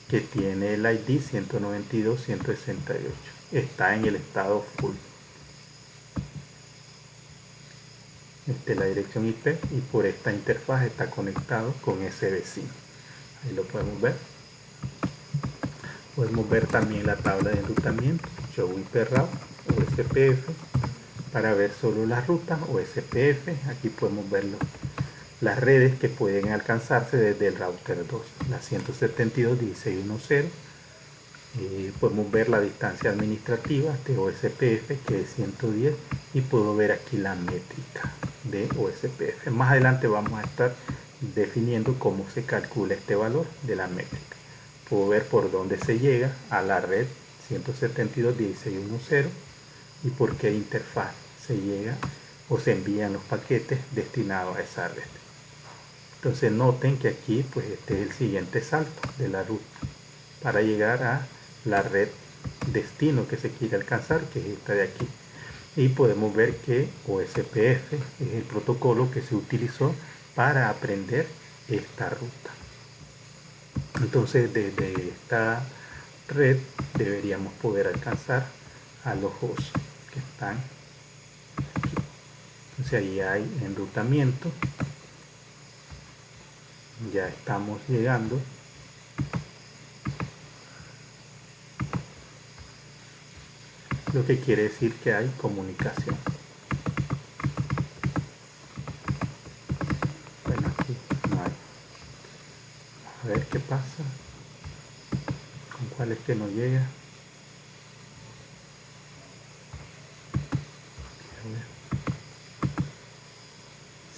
que tiene el ID 192.168. Está en el estado full. Esta es la dirección IP y por esta interfaz está conectado con ese vecino. Ahí lo podemos ver. Podemos ver también la tabla de enrutamiento, show IP route, OSPF, para ver solo las rutas OSPF. Aquí podemos ver las redes que pueden alcanzarse desde el router 2, la 172.16.1.0. Podemos ver la distancia administrativa de OSPF, que es 110, y puedo ver aquí la métrica de OSPF. Más adelante vamos a estar definiendo cómo se calcula este valor de la métrica. Puedo ver por dónde se llega a la red 172.16.1.0 y por qué interfaz se llega o se envían los paquetes destinados a esa red. Entonces noten que aquí pues este es el siguiente salto de la ruta para llegar a la red destino que se quiere alcanzar, que es esta de aquí. Y podemos ver que OSPF es el protocolo que se utilizó para aprender esta ruta. Entonces desde esta red deberíamos poder alcanzar a los hosts que están aquí. Entonces ahí hay enrutamiento, ya estamos llegando lo que quiere decir que hay comunicación. Bueno, aquí no hay. A ver qué pasa, con cuál es que no llega.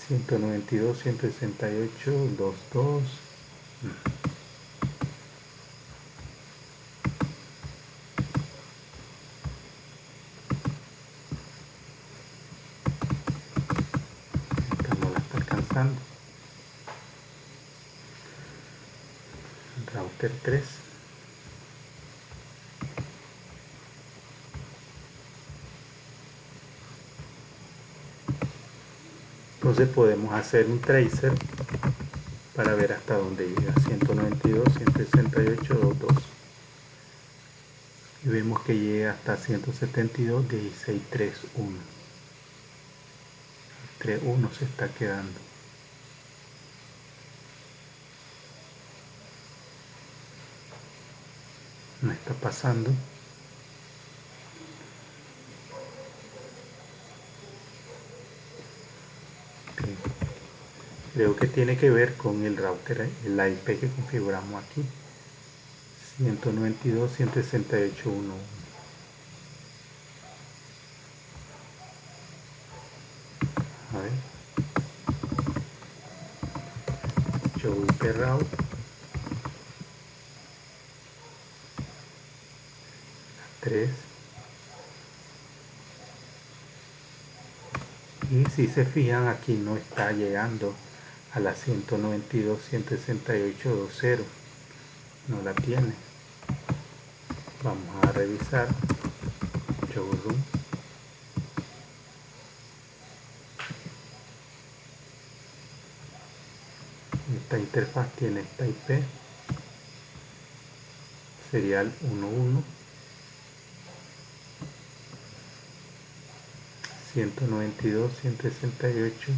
192.168.2.2. Esta no la está alcanzando. Router 3. Entonces podemos hacer un tracer para ver hasta dónde llega. 192.168.2.2 y vemos que llega hasta 172.16.3.1. 3.1 se está quedando. No está pasando. Okay. Creo que tiene que ver con el router, la IP que configuramos aquí. 192.168.1.1. A ver. Show IP route. 3. Y si se fijan, aquí no está llegando a la 192.168.2.0. No la tiene. Vamos a revisar. Showroom. Esta interfaz tiene esta IP. Serial 11. 192.168.1.1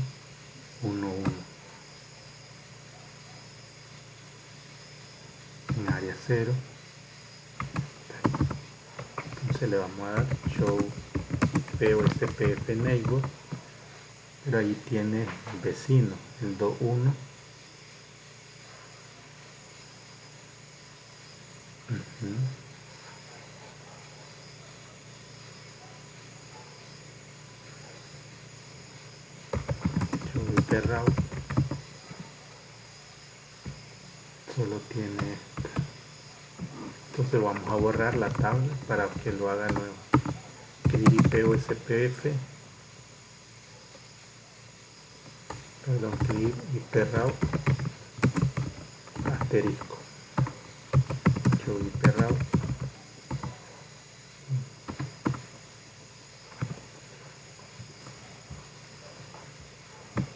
en área 0. Entonces le vamos a dar show POSPF neighbor, pero ahí tiene el vecino, el 2.1. Show IP route solo tiene esta. Entonces vamos a borrar la tabla para que lo haga nuevo. Escribir POSPF, perdón, IP route asterisco. Show IP route.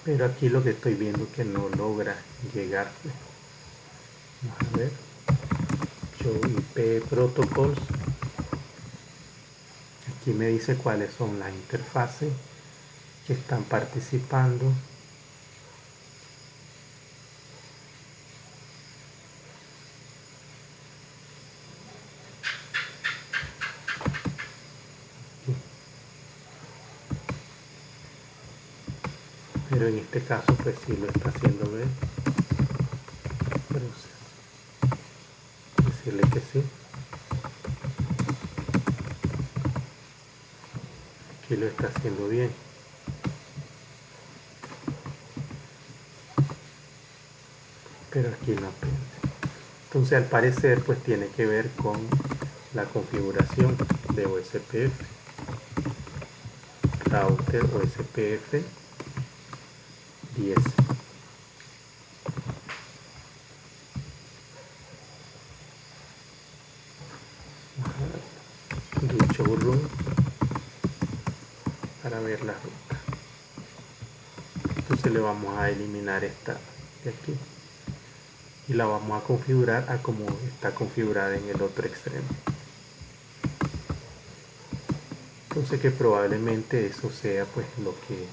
Pero aquí lo que estoy viendo es que no logra llegar. Vamos a ver. Show IP protocols. Aquí me dice cuáles son las interfaces que están participando. Pero en este caso pues sí lo está haciendo ver. Decirle que sí. Aquí lo está haciendo bien. Pero aquí no aprende. Entonces al parecer pues tiene que ver con la configuración de OSPF. Router OSPF 10. Do showroom para ver la ruta. Entonces le vamos a eliminar esta de aquí y la vamos a configurar a como está configurada en el otro extremo. Entonces que probablemente eso sea pues lo que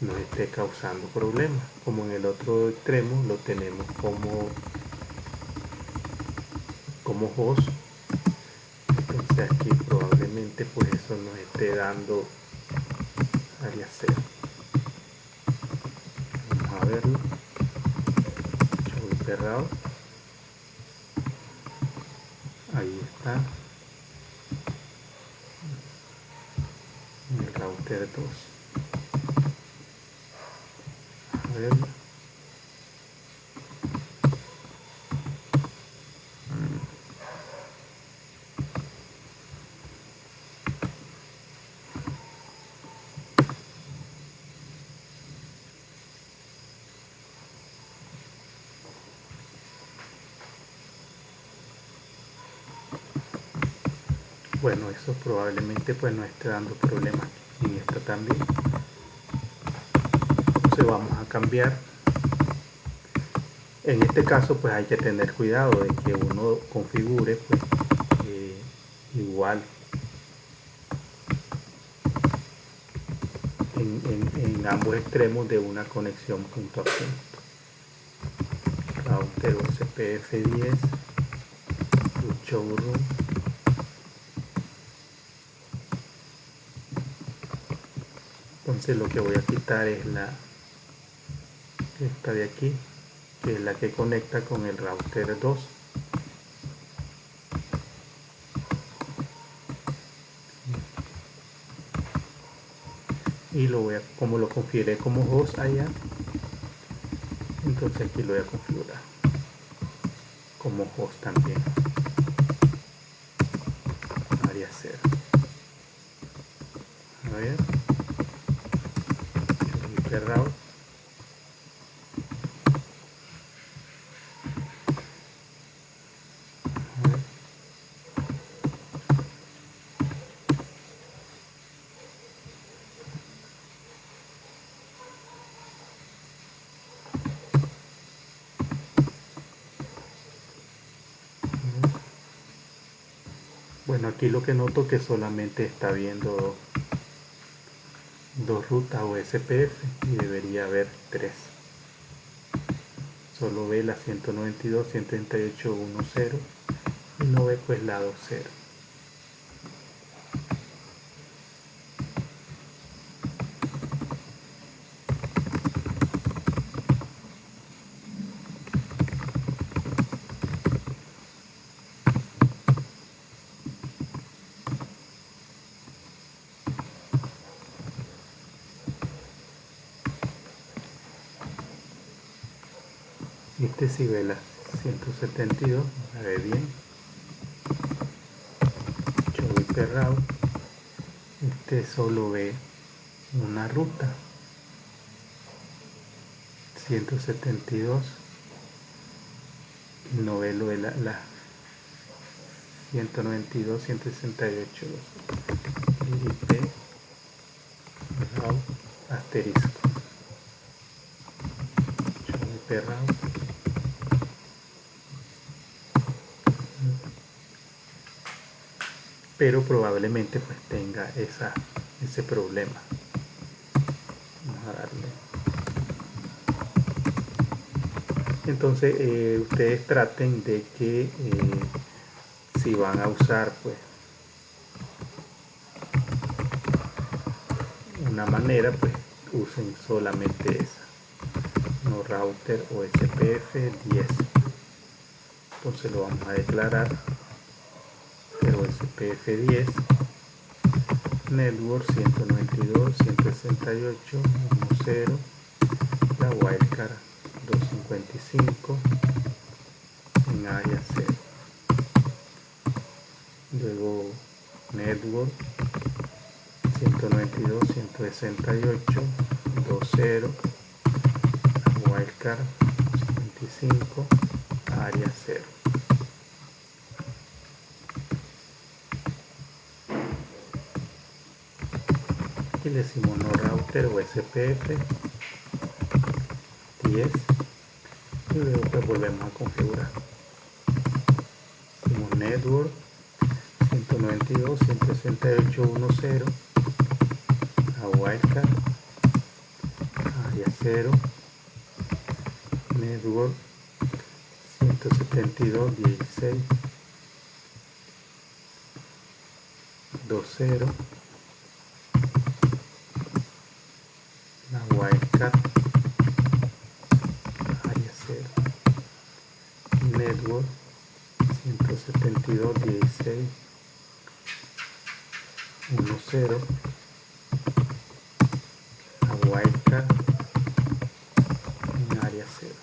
nos esté causando problemas, como en el otro extremo lo tenemos como host. Entonces aquí probablemente pues eso nos esté dando área 0. Vamos a verlo. Show cerrado. Ahí está. El router 2. A verlo. Bueno, eso probablemente pues no esté dando problemas en esta también. vamos a cambiar. En este caso pues hay que tener cuidado de que uno configure pues igual en ambos extremos de una conexión punto a punto. Router OSPF10 showroom. Entonces lo que voy a quitar es esta de aquí, que es la que conecta con el router 2. Y como lo configuré como host allá, entonces aquí lo voy a configurar como host también. Área 0. A ver, route. Bueno, aquí lo que noto que solamente está viendo dos rutas OSPF y debería haber tres. Solo ve la 192.168.1.0 y no ve pues la 2.0. Este sí ve la 172, la ve bien. Choice route. Este solo ve una ruta 172 y no ve lo de la 192, 168 IP route asterisco IP route. Pero probablemente pues tenga ese problema. Vamos a darle. Entonces ustedes traten de que si van a usar pues una manera, pues usen solamente esa, no router o SPF 10. Entonces lo vamos a declarar, pero SPF 10 network 192.168.1.0, la wildcard 255 en área 0. Luego network 192.168.2.0, wildcard 55 área 0. Y le decimos no router o SPF 10 y luego pues volvemos a configurar. Decimos network 192.168.1.0, a wildcard área 0, network 172.16.2.0, la wildcard área 0, network 172.16.1.0, la wildcard en área 0.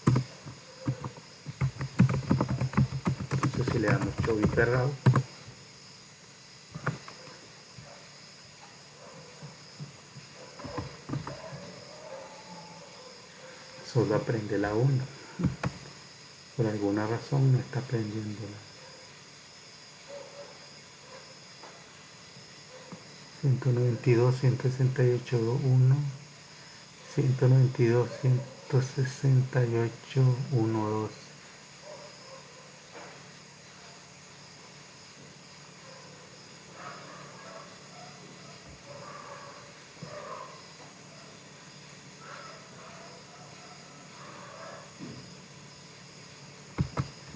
Entonces si le damos show hiperroute, solo aprende la 1. Por alguna razón no está aprendiendo la 192.168.1, 192.168.1.2.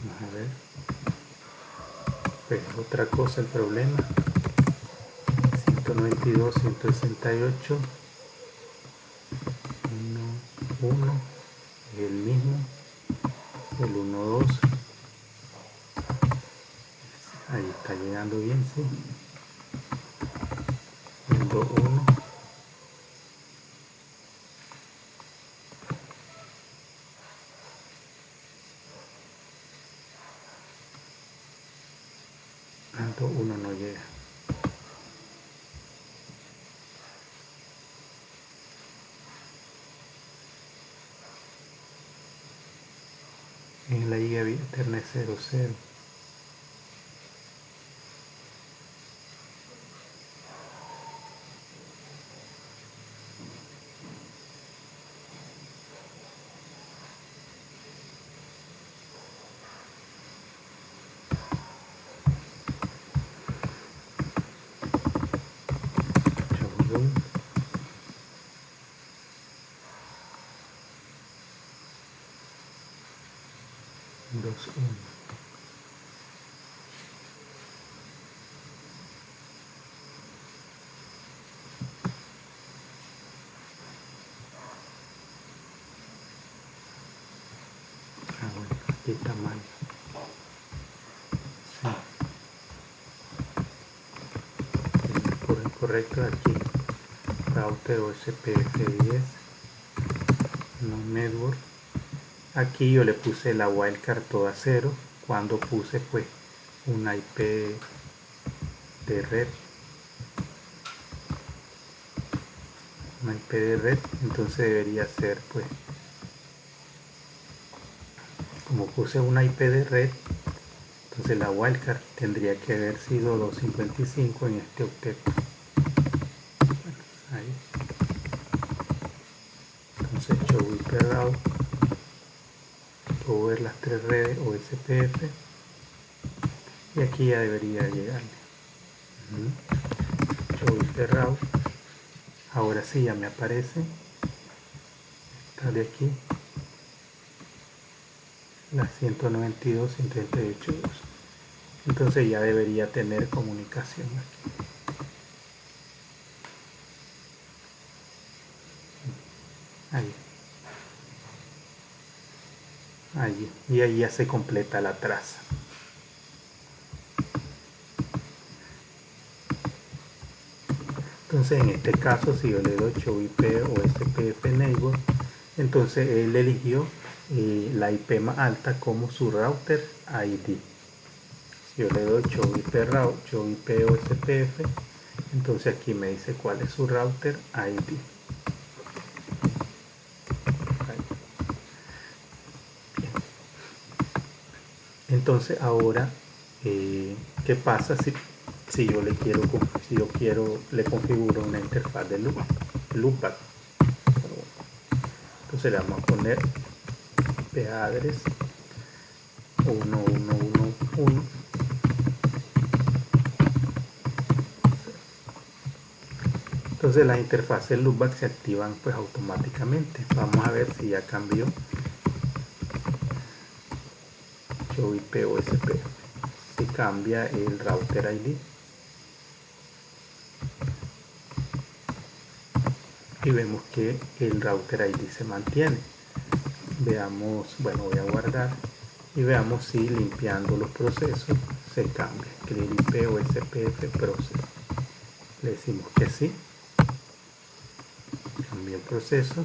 Vamos a ver. Pues otra cosa el problema. 192.168. 1 es el mismo. El 1.2. Ahí está llegando bien, sí. El 2.1. El 2.1 no llega. En la I eterna es 0.0. Chabulón. 2.1. Bueno, aquí está mal. Sí. Por el correcto aquí. Router o SPF10. No network. Aquí yo le puse la wildcard toda 0 cuando puse pues una IP de red. Una IP de red. Entonces debería ser pues, como puse una IP de red, entonces la wildcard tendría que haber sido 255 en este octeto. Bueno, ahí. Entonces show IP route. Puedo ver las tres redes o SPF. Y aquí ya debería llegarle. Show IP route. Ahora sí ya me aparece. Esta de aquí. La 192.138.2. Entonces ya debería tener comunicación aquí. Ahí. Allí. Y ahí ya se completa la traza. Entonces en este caso si yo le doy show IP o SPF neighbor, entonces él eligió la IP más alta como su router ID. Si yo le doy show IP route, show IP o SPF, entonces aquí me dice cuál es su router ID. Entonces ahora, ¿qué pasa si yo le le configuro una interfaz de loopback? Entonces le vamos a poner IP address 1111. Entonces las interfaces loopback se activan pues automáticamente. Vamos a ver si ya cambió. Show IP o SPF. Si cambia el router ID. Y vemos que el router ID se mantiene. Veamos, bueno, voy a guardar y veamos si limpiando los procesos se cambia. Clear IP o SPF process. Le decimos que sí. Cambia el proceso.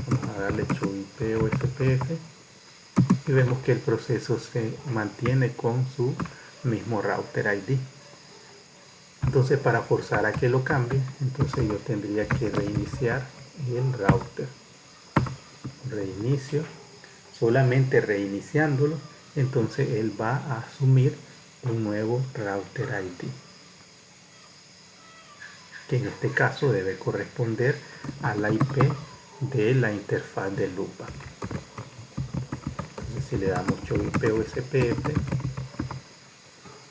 Vamos a darle show IP o SPF. Y vemos que el proceso se mantiene con su mismo router ID. Entonces para forzar a que lo cambie, entonces yo tendría que reiniciar el router. Reinicio. Solamente reiniciándolo, entonces él va a asumir un nuevo router ID. que en este caso debe corresponder a la IP de la interfaz de loopback. Entonces, si le damos show IP o SPF,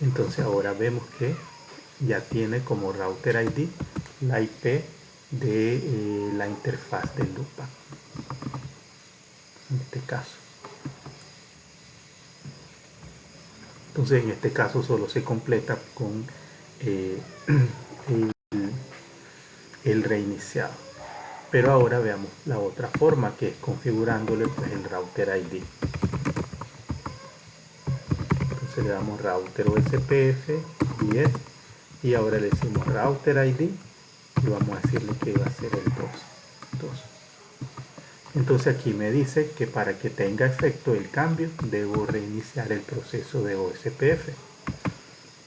entonces ahora vemos que ya tiene como router ID la IP de la interfaz de loopback en este caso. Entonces en este caso solo se completa con el reiniciado. Pero ahora veamos la otra forma, que es configurándole pues el router ID. Entonces le damos router OSPF 10 y ahora le decimos router ID y vamos a decirle que va a ser el 2. Entonces aquí me dice que para que tenga efecto el cambio debo reiniciar el proceso de OSPF.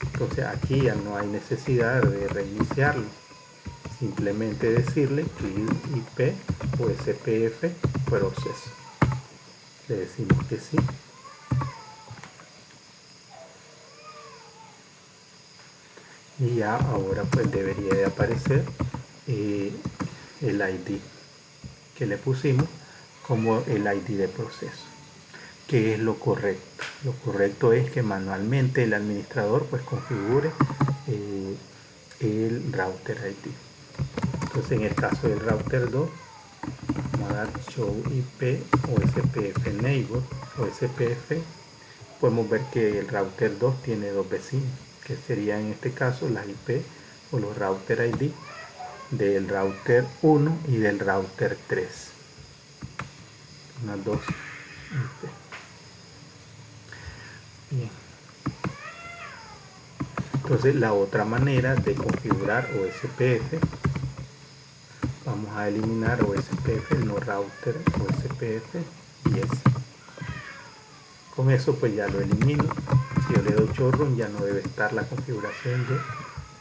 Entonces aquí ya no hay necesidad de reiniciarlo, simplemente decirle clear IP OSPF proceso. Le decimos que sí. Y ya ahora pues debería de aparecer el ID que le pusimos como el ID de proceso. ¿Qué es lo correcto? Lo correcto es que manualmente el administrador pues configure el router ID. Entonces en el caso del router 2 vamos a dar show IP OSPF neighbor OSPF. Podemos ver que el router 2 tiene dos vecinos, que serían en este caso las IP o los router ID del router 1 y del router 3. Unas dos IP. Bien. Entonces la otra manera de configurar OSPF, vamos a eliminar OSPF, el no router OSPF 10. Con eso pues ya lo elimino. Si yo le doy showrun ya no debe estar la configuración de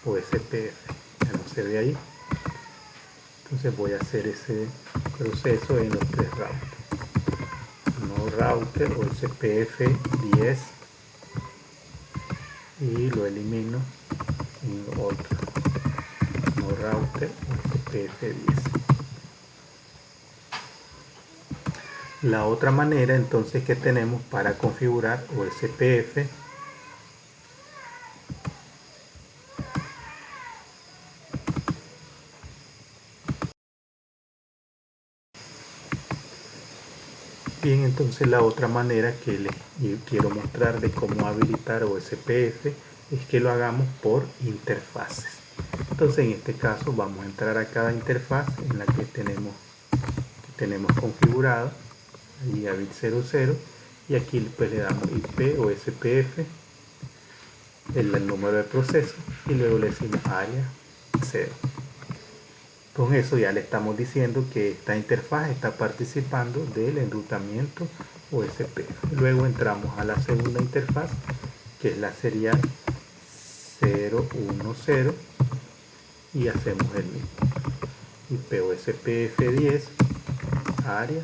OSPF, ya no se ve ahí. Entonces voy a hacer ese proceso en los tres routers. No router OSPF 10 y lo elimino en otro. No router OSPF 10. La otra manera entonces que tenemos para configurar OSPF bien, entonces la otra manera que les quiero mostrar de cómo habilitar OSPF es que lo hagamos por interfaces. Entonces en este caso vamos a entrar a cada interfaz en la que tenemos configurado Gigabit 00 y aquí pues le damos IP OSPF, el número de proceso y luego le decimos área 0. Con eso ya le estamos diciendo que esta interfaz está participando del enrutamiento OSPF. Luego entramos a la segunda interfaz, que es la serial 010 y hacemos el mismo. IP OSPF 10 área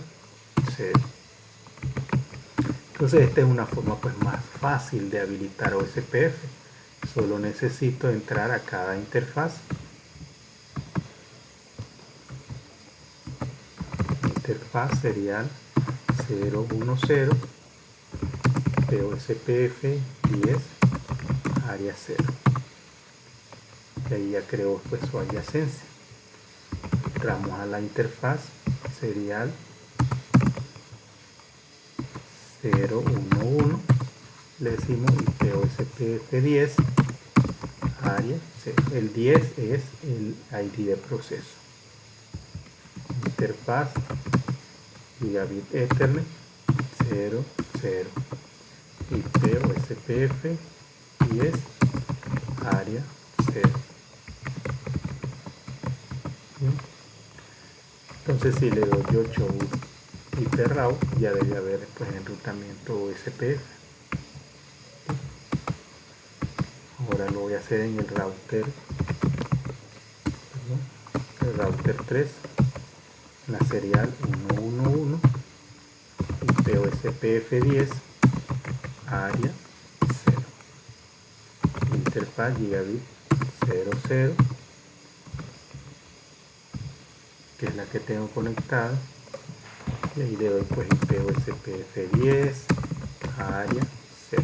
0. Entonces esta es una forma pues más fácil de habilitar OSPF. Solo necesito entrar a cada interfaz. Interfaz serial 010 OSPF 10 área 0. Y ahí ya creo pues su adyacencia. Entramos a la interfaz serial 011, le decimos IP OSPF 10 área 0. El 10 es el ID de proceso. Interfaz Gigabit Ethernet 00 IP OSPF 10 área 0. ¿Bien? Entonces si le doy 8 IP route ya debe haber pues enrutamiento OSPF. Ahora lo voy a hacer en el router 3, la serial 111 IP OSPF 10 área 0. Interfaz Gigabit 00 que es la que tengo conectada, y ahí le doy pues IP OSPF 10 área 0.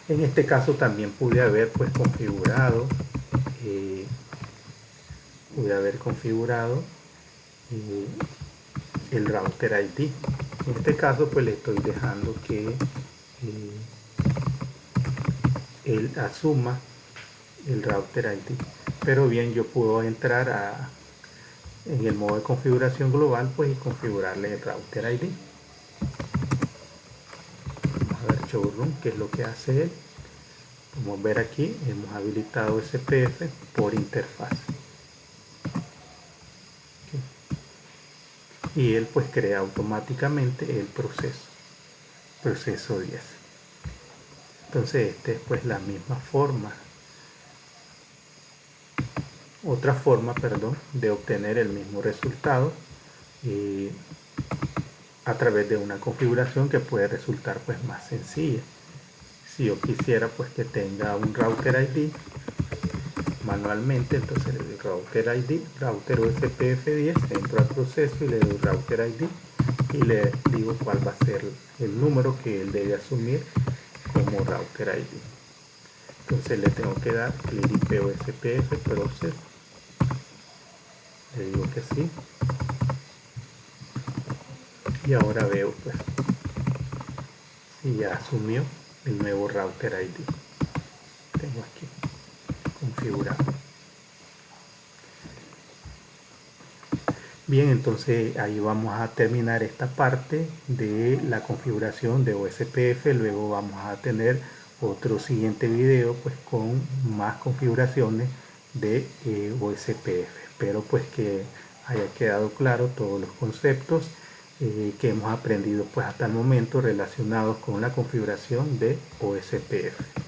En este caso también pude haber pues configurado el router ID. En este caso pues le estoy dejando que él asuma el router ID, pero bien yo puedo entrar en el modo de configuración global pues y configurarle el router ID. Vamos a ver showroom, qué es lo que hace él. Podemos ver aquí, hemos habilitado SPF por interfaz. Y él pues crea automáticamente el proceso 10. Entonces esta es pues la misma forma, otra forma, perdón, de obtener el mismo resultado a través de una configuración que puede resultar pues más sencilla. Si yo quisiera pues que tenga un router ID manualmente, entonces le doy router ID, router OSPF10, entro al proceso y le doy router ID y le digo cuál va a ser el número que él debe asumir como router ID. Entonces le tengo que dar clear IP OSPF process, le digo que sí, y ahora veo pues si ya asumió el nuevo router ID. Tengo aquí configurado. Bien, entonces ahí vamos a terminar esta parte de la configuración de OSPF. Luego vamos a tener otro siguiente video pues con más configuraciones de OSPF. Espero pues que haya quedado claro todos los conceptos que hemos aprendido pues hasta el momento relacionados con la configuración de OSPF.